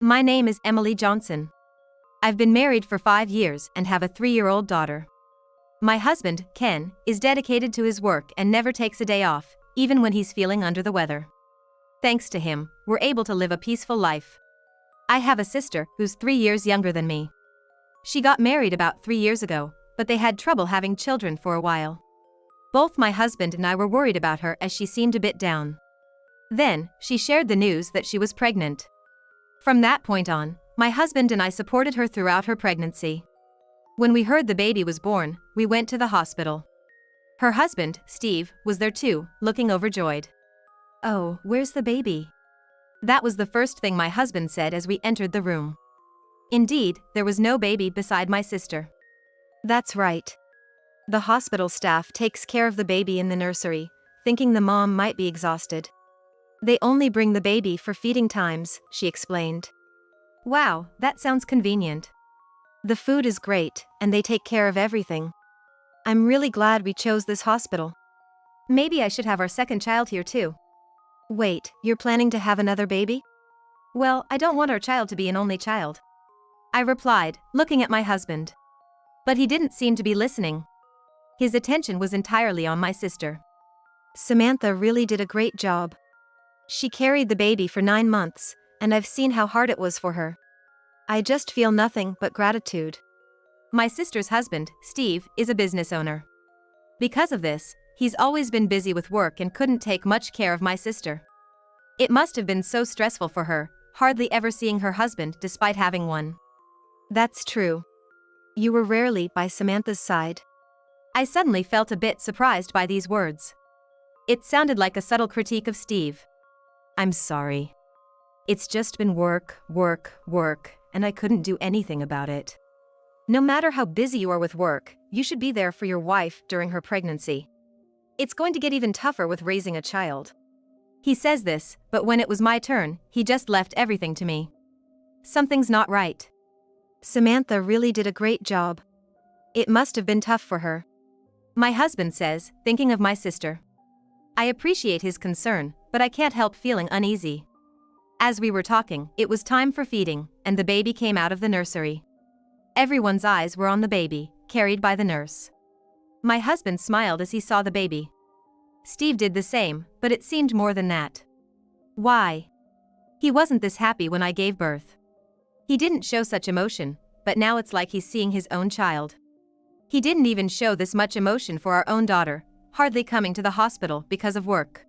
My name is Emily Johnson. I've been married for 5 years and have a 3-year-old daughter. My husband, Ken, is dedicated to his work and never takes a day off, even when he's feeling under the weather. Thanks to him, we're able to live a peaceful life. I have a sister who's 3 years younger than me. She got married about 3 years ago, but they had trouble having children for a while. Both my husband and I were worried about her as she seemed a bit down. Then, she shared the news that she was pregnant. From that point on, my husband and I supported her throughout her pregnancy. When we heard the baby was born, we went to the hospital. Her husband, Steve, was there too, looking overjoyed. "Oh, where's the baby?" That was the first thing my husband said as we entered the room. Indeed, there was no baby beside my sister. That's right. The hospital staff takes care of the baby in the nursery, thinking the mom might be exhausted. They only bring the baby for feeding times, she explained. Wow, that sounds convenient. The food is great, and they take care of everything. I'm really glad we chose this hospital. Maybe I should have our second child here too. Wait, you're planning to have another baby? Well, I don't want our child to be an only child, I replied, looking at my husband. But he didn't seem to be listening. His attention was entirely on my sister. Samantha really did a great job. She carried the baby for 9 months, and I've seen how hard it was for her. I just feel nothing but gratitude. My sister's husband, Steve, is a business owner. Because of this, he's always been busy with work and couldn't take much care of my sister. It must have been so stressful for her, hardly ever seeing her husband despite having one. That's true. You were rarely by Samantha's side. I suddenly felt a bit surprised by these words. It sounded like a subtle critique of Steve. I'm sorry. It's just been work, and I couldn't do anything about it. No matter how busy you are with work, you should be there for your wife during her pregnancy. It's going to get even tougher with raising a child. He says this, but when it was my turn, he just left everything to me. Something's not right. Samantha really did a great job. It must have been tough for her. My husband says, thinking of my sister. I appreciate his concern, but I can't help feeling uneasy. As we were talking, it was time for feeding, and the baby came out of the nursery. Everyone's eyes were on the baby, carried by the nurse. My husband smiled as he saw the baby. Steve did the same, but it seemed more than that. Why? He wasn't this happy when I gave birth. He didn't show such emotion, but now it's like he's seeing his own child. He didn't even show this much emotion for our own daughter, hardly coming to the hospital because of work.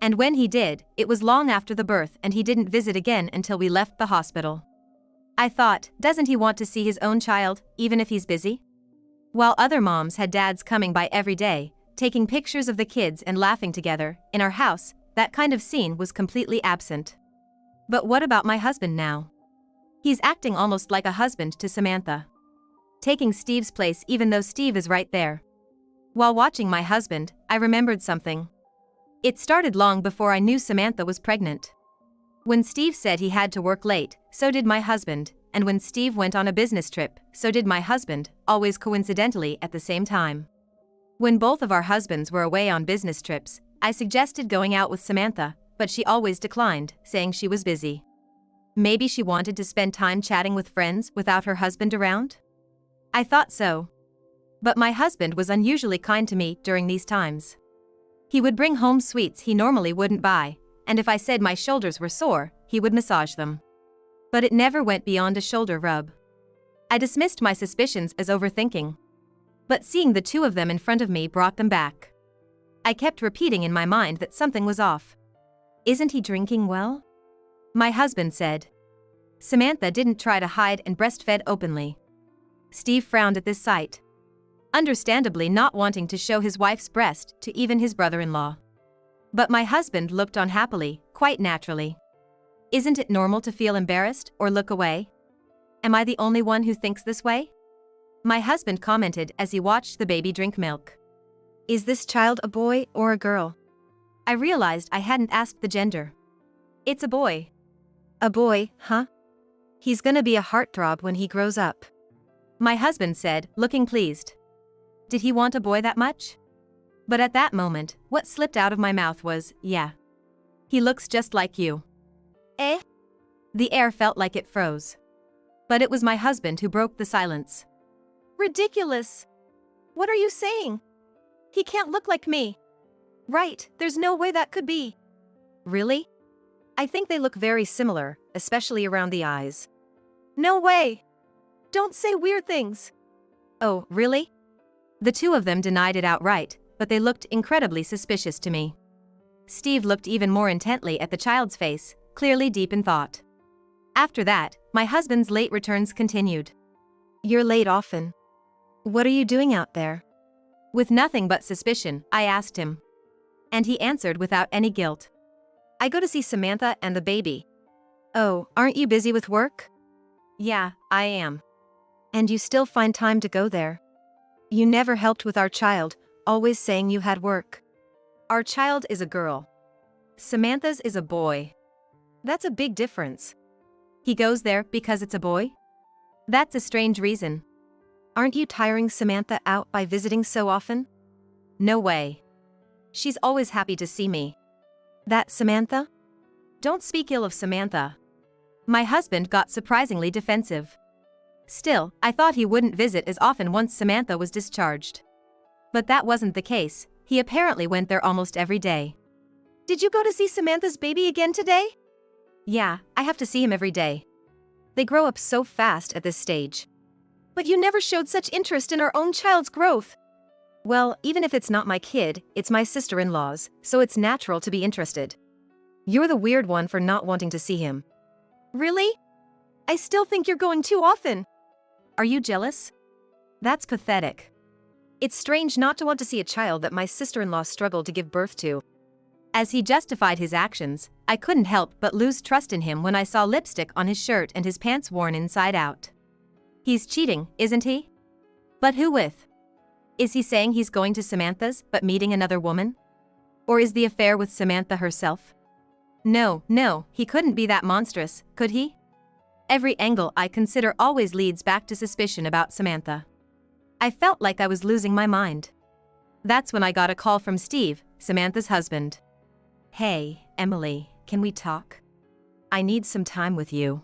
And when he did, it was long after the birth and he didn't visit again until we left the hospital. I thought, doesn't he want to see his own child, even if he's busy? While other moms had dads coming by every day, taking pictures of the kids and laughing together, in our house, that kind of scene was completely absent. But what about my husband now? He's acting almost like a husband to Samantha. Taking Steve's place even though Steve is right there. While watching my husband, I remembered something. It started long before I knew Samantha was pregnant. When Steve said he had to work late, so did my husband, and when Steve went on a business trip, so did my husband, always coincidentally at the same time. When both of our husbands were away on business trips, I suggested going out with Samantha, but she always declined, saying she was busy. Maybe she wanted to spend time chatting with friends without her husband around? I thought so. But my husband was unusually kind to me during these times. He would bring home sweets he normally wouldn't buy, and if I said my shoulders were sore, he would massage them. But it never went beyond a shoulder rub. I dismissed my suspicions as overthinking. But seeing the two of them in front of me brought them back. I kept repeating in my mind that something was off. Isn't he drinking well? My husband said. Samantha didn't try to hide and breastfed openly. Steve frowned at this sight. Understandably not wanting to show his wife's breast to even his brother-in-law. But my husband looked on happily, quite naturally. Isn't it normal to feel embarrassed or look away? Am I the only one who thinks this way? My husband commented as he watched the baby drink milk. Is this child a boy or a girl? I realized I hadn't asked the gender. It's a boy. A boy, huh? He's gonna be a heartthrob when he grows up. My husband said, looking pleased. Did he want a boy that much? But at that moment, what slipped out of my mouth was, yeah. He looks just like you. Eh? The air felt like it froze. But it was my husband who broke the silence. Ridiculous! What are you saying? He can't look like me. Right, there's no way that could be. Really? I think they look very similar, especially around the eyes. No way! Don't say weird things. Oh, really? The two of them denied it outright, but they looked incredibly suspicious to me. Steve looked even more intently at the child's face, clearly deep in thought. After that, my husband's late returns continued. You're late often. What are you doing out there? With nothing but suspicion, I asked him. And he answered without any guilt. I go to see Samantha and the baby. Oh, aren't you busy with work? Yeah, I am. And you still find time to go there? You never helped with our child, always saying you had work. Our child is a girl. Samantha's is a boy. That's a big difference. He goes there because it's a boy? That's a strange reason. Aren't you tiring Samantha out by visiting so often? No way. She's always happy to see me. That Samantha? Don't speak ill of Samantha. My husband got surprisingly defensive. Still, I thought he wouldn't visit as often once Samantha was discharged. But that wasn't the case. He apparently went there almost every day. Did you go to see Samantha's baby again today? Yeah, I have to see him every day. They grow up so fast at this stage. But you never showed such interest in our own child's growth. Well, even if it's not my kid, it's my sister-in-law's, so it's natural to be interested. You're the weird one for not wanting to see him. Really? I still think you're going too often. Are you jealous? That's pathetic. It's strange not to want to see a child that my sister-in-law struggled to give birth to. As he justified his actions, I couldn't help but lose trust in him when I saw lipstick on his shirt and his pants worn inside out. He's cheating, isn't he? But who with? Is he saying he's going to Samantha's but meeting another woman? Or is the affair with Samantha herself? No, he couldn't be that monstrous, could he? Every angle I consider always leads back to suspicion about Samantha. I felt like I was losing my mind. That's when I got a call from Steve, Samantha's husband. Hey, Emily, can we talk? I need some time with you.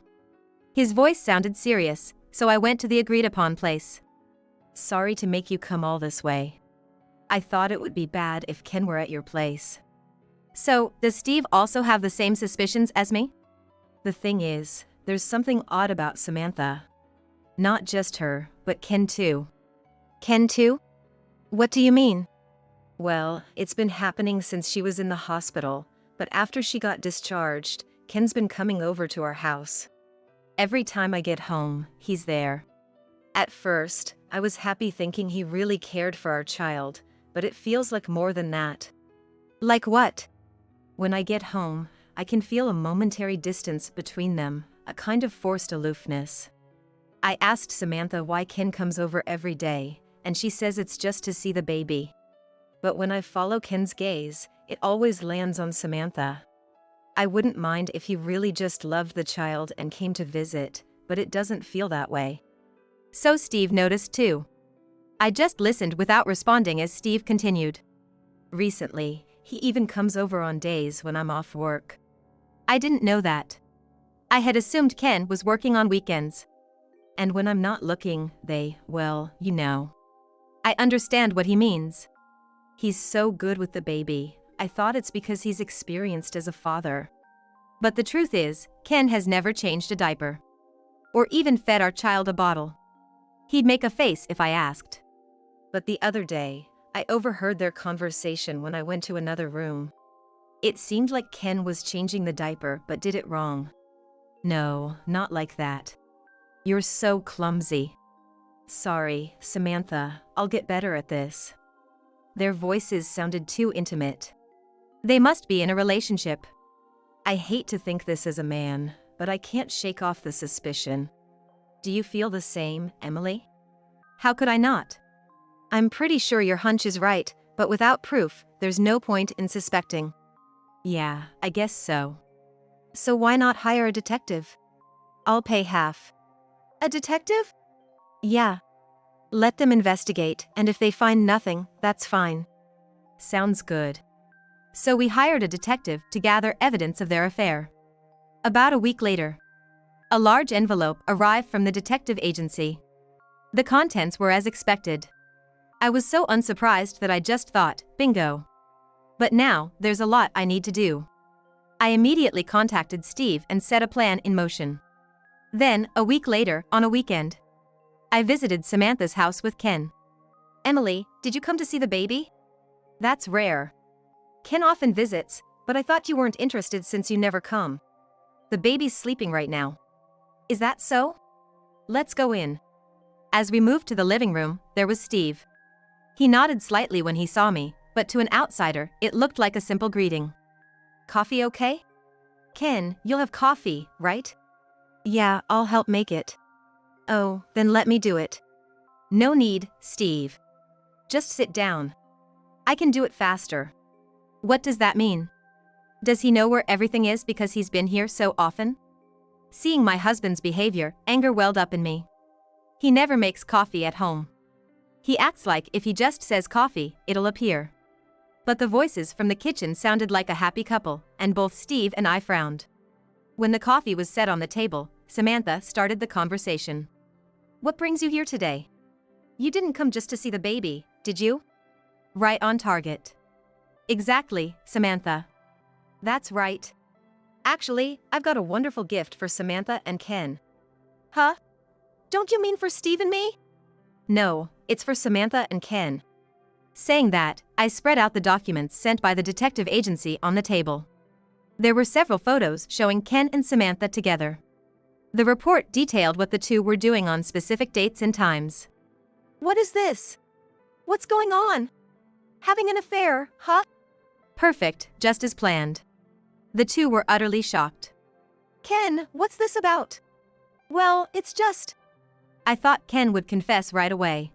His voice sounded serious, so I went to the agreed-upon place. Sorry to make you come all this way. I thought it would be bad if Ken were at your place. So, does Steve also have the same suspicions as me? The thing is, there's something odd about Samantha. Not just her, but Ken too. Ken too? What do you mean? Well, it's been happening since she was in the hospital, but after she got discharged, Ken's been coming over to our house. Every time I get home, he's there. At first, I was happy thinking he really cared for our child, but it feels like more than that. Like what? When I get home, I can feel a momentary distance between them, a kind of forced aloofness. I asked Samantha why Ken comes over every day, and she says it's just to see the baby. But when I follow Ken's gaze, it always lands on Samantha. I wouldn't mind if he really just loved the child and came to visit, but it doesn't feel that way. So Steve noticed too. I just listened without responding as Steve continued. Recently, he even comes over on days when I'm off work. I didn't know that. I had assumed Ken was working on weekends. And when I'm not looking, well, you know. I understand what he means. He's so good with the baby. I thought it's because he's experienced as a father. But the truth is, Ken has never changed a diaper. Or even fed our child a bottle. He'd make a face if I asked. But the other day, I overheard their conversation when I went to another room. It seemed like Ken was changing the diaper but did it wrong. No, not like that. You're so clumsy. Sorry, Samantha, I'll get better at this. Their voices sounded too intimate. They must be in a relationship. I hate to think this as a man, but I can't shake off the suspicion. Do you feel the same, Emily? How could I not? I'm pretty sure your hunch is right, but without proof, there's no point in suspecting. Yeah, I guess so. So why not hire a detective? I'll pay half. A detective? Yeah. Let them investigate, and if they find nothing, that's fine. Sounds good. So we hired a detective to gather evidence of their affair. About a week later, A large envelope arrived from the detective agency. The contents were as expected. I was so unsurprised that I just thought, bingo. But now, there's a lot I need to do. I immediately contacted Steve and set a plan in motion. Then, a week later, on a weekend, I visited Samantha's house with Ken. Emily, did you come to see the baby? That's rare. Ken often visits, but I thought you weren't interested since you never come. The baby's sleeping right now. Is that so? Let's go in. As we moved to the living room, there was Steve. He nodded slightly when he saw me, but to an outsider, it looked like a simple greeting. Coffee okay? Ken, you'll have coffee, right? Yeah, I'll help make it. Oh, then let me do it. No need, Steve. Just sit down. I can do it faster. What does that mean? Does he know where everything is because he's been here so often? Seeing my husband's behavior, anger welled up in me. He never makes coffee at home. He acts like if he just says coffee, it'll appear. But the voices from the kitchen sounded like a happy couple, and both Steve and I frowned. When the coffee was set on the table, Samantha started the conversation. What brings you here today? You didn't come just to see the baby, did you? Right on target. Exactly, Samantha. That's right. Actually, I've got a wonderful gift for Samantha and Ken. Huh? Don't you mean for Steve and me? No, it's for Samantha and Ken. Saying that, I spread out the documents sent by the detective agency on the table. There were several photos showing Ken and Samantha together. The report detailed what the two were doing on specific dates and times. What is this? What's going on? Having an affair, huh? Perfect, just as planned. The two were utterly shocked. Ken, what's this about? Well, it's just... I thought Ken would confess right away.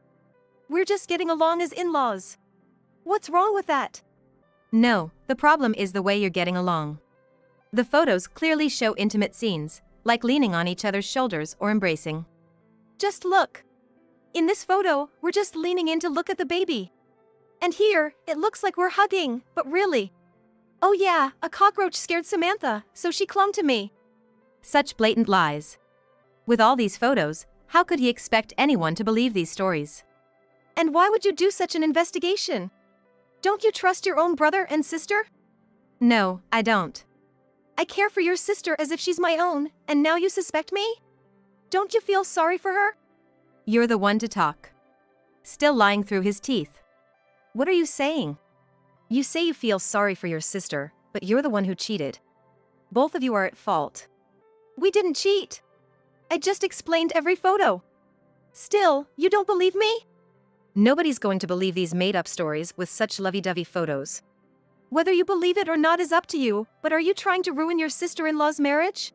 We're just getting along as in-laws. What's wrong with that? No, the problem is the way you're getting along. The photos clearly show intimate scenes, like leaning on each other's shoulders or embracing. Just look. In this photo, we're just leaning in to look at the baby. And here, it looks like we're hugging, but really. Oh yeah, a cockroach scared Samantha, so she clung to me. Such blatant lies. With all these photos, how could he expect anyone to believe these stories? And why would you do such an investigation? Don't you trust your own brother and sister? No, I don't. I care for your sister as if she's my own, and now you suspect me? Don't you feel sorry for her? You're the one to talk. Still lying through his teeth. What are you saying? You say you feel sorry for your sister, but you're the one who cheated. Both of you are at fault. We didn't cheat. I just explained every photo. Still, you don't believe me? Nobody's going to believe these made-up stories with such lovey-dovey photos. Whether you believe it or not is up to you, but are you trying to ruin your sister-in-law's marriage?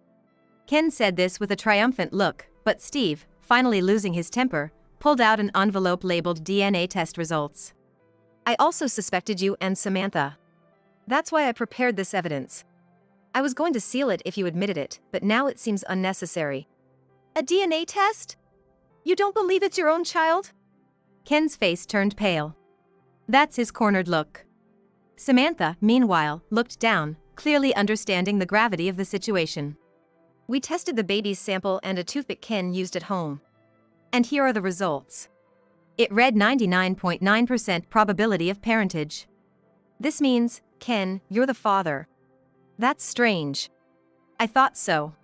Ken said this with a triumphant look, but Steve, finally losing his temper, pulled out an envelope labeled DNA test results. I also suspected you and Samantha. That's why I prepared this evidence. I was going to seal it if you admitted it, but now it seems unnecessary. A DNA test? You don't believe it's your own child? Ken's face turned pale. That's his cornered look. Samantha, meanwhile, looked down, clearly understanding the gravity of the situation. We tested the baby's sample and a toothpick Ken used at home. And here are the results. It read 99.9% probability of parentage. This means, Ken, you're the father. That's strange. I thought so.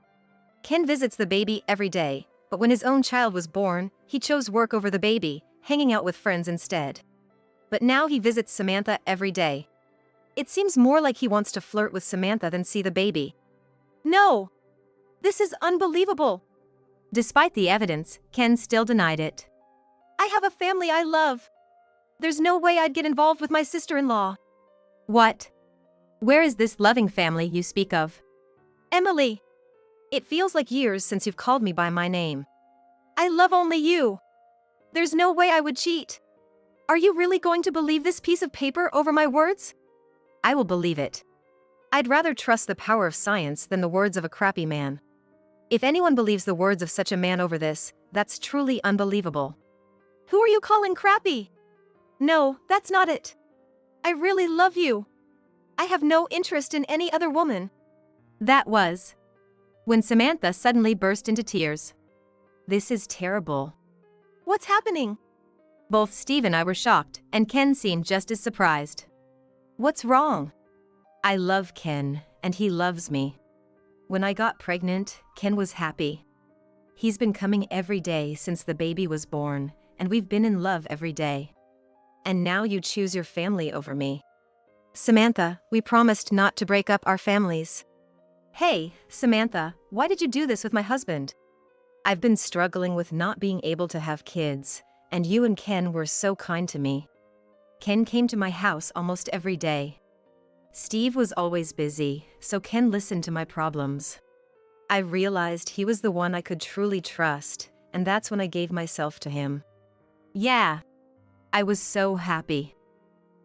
Ken visits the baby every day, but when his own child was born, he chose work over the baby, hanging out with friends instead. But now he visits Samantha every day. It seems more like he wants to flirt with Samantha than see the baby. No! This is unbelievable! Despite the evidence, Ken still denied it. I have a family I love. There's no way I'd get involved with my sister-in-law. What? Where is this loving family you speak of? Emily. It feels like years since you've called me by my name. I love only you. There's no way I would cheat. Are you really going to believe this piece of paper over my words? I will believe it. I'd rather trust the power of science than the words of a crappy man. If anyone believes the words of such a man over this, that's truly unbelievable. Who are you calling crappy? No, that's not it. I really love you. I have no interest in any other woman. That was when Samantha suddenly burst into tears. This is terrible. What's happening? Both Steve and I were shocked, and Ken seemed just as surprised. What's wrong? I love Ken, and he loves me. When I got pregnant, Ken was happy. He's been coming every day since the baby was born, and we've been in love every day. And now you choose your family over me. Samantha, we promised not to break up our families. Hey, Samantha, why did you do this with my husband? I've been struggling with not being able to have kids, and you and Ken were so kind to me. Ken came to my house almost every day. Steve was always busy, so Ken listened to my problems. I realized he was the one I could truly trust, and that's when I gave myself to him. Yeah, I was so happy.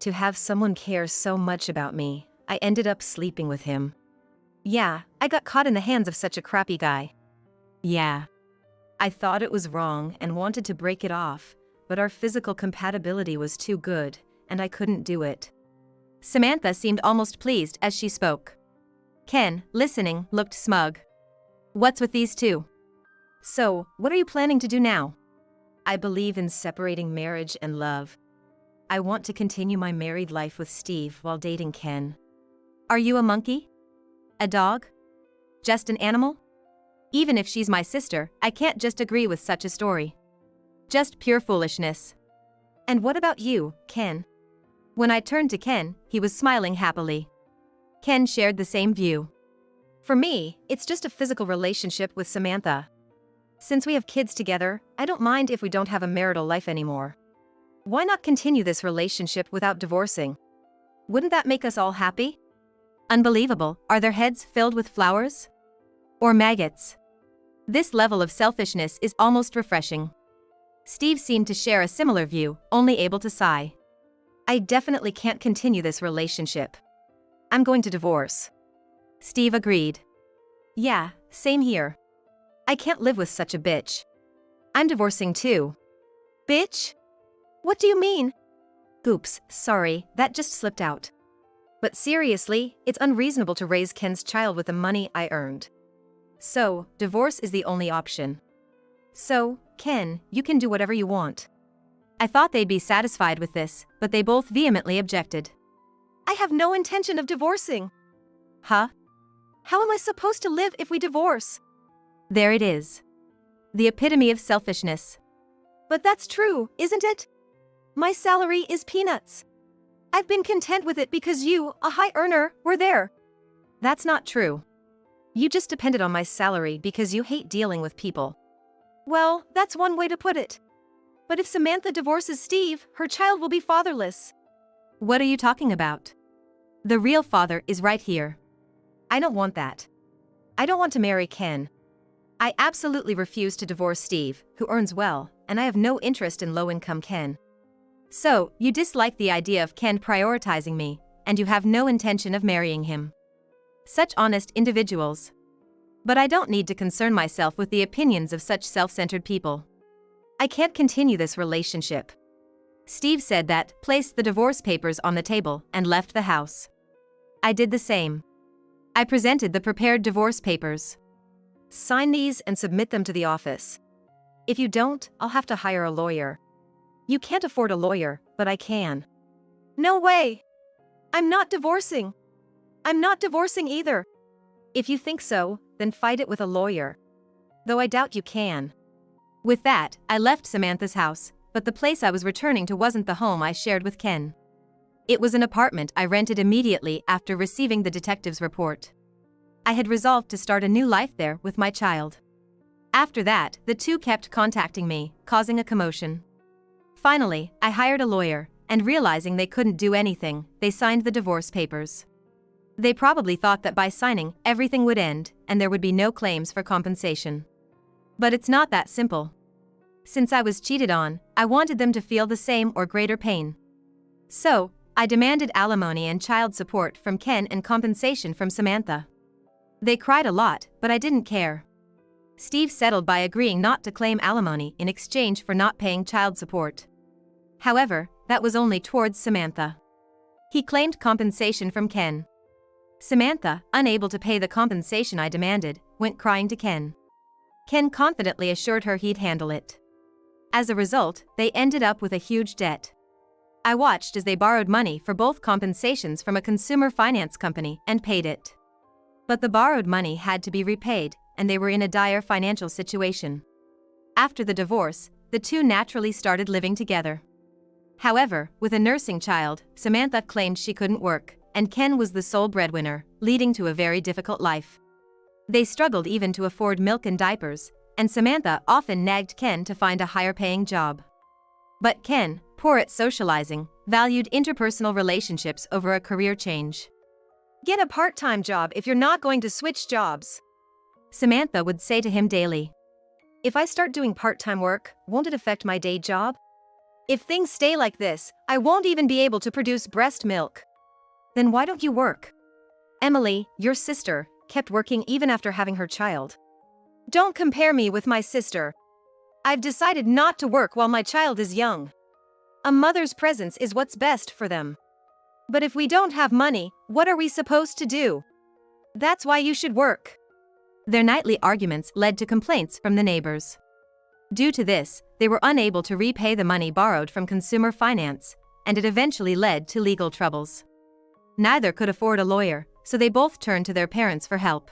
To have someone care so much about me, I ended up sleeping with him. Yeah, I got caught in the hands of such a crappy guy. Yeah. I thought it was wrong and wanted to break it off, but our physical compatibility was too good, and I couldn't do it. Samantha seemed almost pleased as she spoke. Ken, listening, looked smug. What's with these two? So, what are you planning to do now? I believe in separating marriage and love. I want to continue my married life with Steve while dating Ken. Are you a monkey? A dog? Just an animal? Even if she's my sister, I can't just agree with such a story. Just pure foolishness. And what about you, Ken? When I turned to Ken, he was smiling happily. Ken shared the same view. For me, it's just a physical relationship with Samantha. Since we have kids together, I don't mind if we don't have a marital life anymore. Why not continue this relationship without divorcing? Wouldn't that make us all happy? Unbelievable, are their heads filled with flowers? Or maggots? This level of selfishness is almost refreshing. Steve seemed to share a similar view, only able to sigh. I definitely can't continue this relationship. I'm going to divorce. Steve agreed. Yeah, same here. I can't live with such a bitch. I'm divorcing too. Bitch? What do you mean? Oops, sorry, that just slipped out. But seriously, it's unreasonable to raise Ken's child with the money I earned. So, divorce is the only option. So, Ken, you can do whatever you want. I thought they'd be satisfied with this, but they both vehemently objected. I have no intention of divorcing. Huh? How am I supposed to live if we divorce? There it is. The epitome of selfishness. But that's true, isn't it? My salary is peanuts. I've been content with it because you, a high earner, were there. That's not true. You just depended on my salary because you hate dealing with people. Well, that's one way to put it. But if Samantha divorces Steve, her child will be fatherless. What are you talking about? The real father is right here. I don't want that. I don't want to marry Ken. I absolutely refuse to divorce Steve, who earns well, and I have no interest in low-income Ken. So, you dislike the idea of Ken prioritizing me, and you have no intention of marrying him. Such honest individuals. But I don't need to concern myself with the opinions of such self-centered people. I can't continue this relationship. Steve said that, placed the divorce papers on the table, and left the house. I did the same. I presented the prepared divorce papers. Sign these and submit them to the office. If you don't, I'll have to hire a lawyer. You can't afford a lawyer, but I can. No way! I'm not divorcing. I'm not divorcing either. If you think so, then fight it with a lawyer. Though I doubt you can. With that, I left Samantha's house, but the place I was returning to wasn't the home I shared with Ken. It was an apartment I rented immediately after receiving the detective's report. I had resolved to start a new life there with my child. After that, the two kept contacting me, causing a commotion. Finally, I hired a lawyer, and realizing they couldn't do anything, they signed the divorce papers. They probably thought that by signing, everything would end, and there would be no claims for compensation. But it's not that simple. Since I was cheated on, I wanted them to feel the same or greater pain. So, I demanded alimony and child support from Ken and compensation from Samantha. They cried a lot, but I didn't care. Steve settled by agreeing not to claim alimony in exchange for not paying child support. However, that was only towards Samantha. He claimed compensation from Ken. Samantha, unable to pay the compensation I demanded, went crying to Ken. Ken confidently assured her he'd handle it. As a result, they ended up with a huge debt. I watched as they borrowed money for both compensations from a consumer finance company and paid it. But the borrowed money had to be repaid, and they were in a dire financial situation. After the divorce, the two naturally started living together. However, with a nursing child, Samantha claimed she couldn't work, and Ken was the sole breadwinner, leading to a very difficult life. They struggled even to afford milk and diapers, and Samantha often nagged Ken to find a higher-paying job. But Ken, poor at socializing, valued interpersonal relationships over a career change. Get a part-time job if you're not going to switch jobs, Samantha would say to him daily. If I start doing part-time work, won't it affect my day job? If things stay like this, I won't even be able to produce breast milk. Then why don't you work? Emily, your sister, kept working even after having her child. Don't compare me with my sister. I've decided not to work while my child is young. A mother's presence is what's best for them. But if we don't have money, what are we supposed to do? That's why you should work. Their nightly arguments led to complaints from the neighbors. Due to this, they were unable to repay the money borrowed from consumer finance, and it eventually led to legal troubles. Neither could afford a lawyer, so they both turned to their parents for help.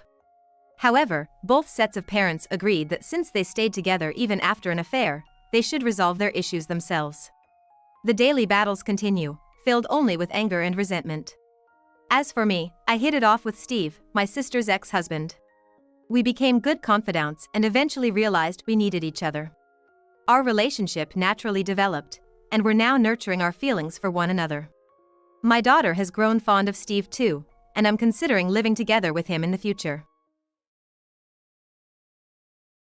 However, both sets of parents agreed that since they stayed together even after an affair, they should resolve their issues themselves. The daily battles continue, filled only with anger and resentment. As for me, I hit it off with Steve, my sister's ex-husband. We became good confidants and eventually realized we needed each other. Our relationship naturally developed, and we're now nurturing our feelings for one another. My daughter has grown fond of Steve too, and I'm considering living together with him in the future.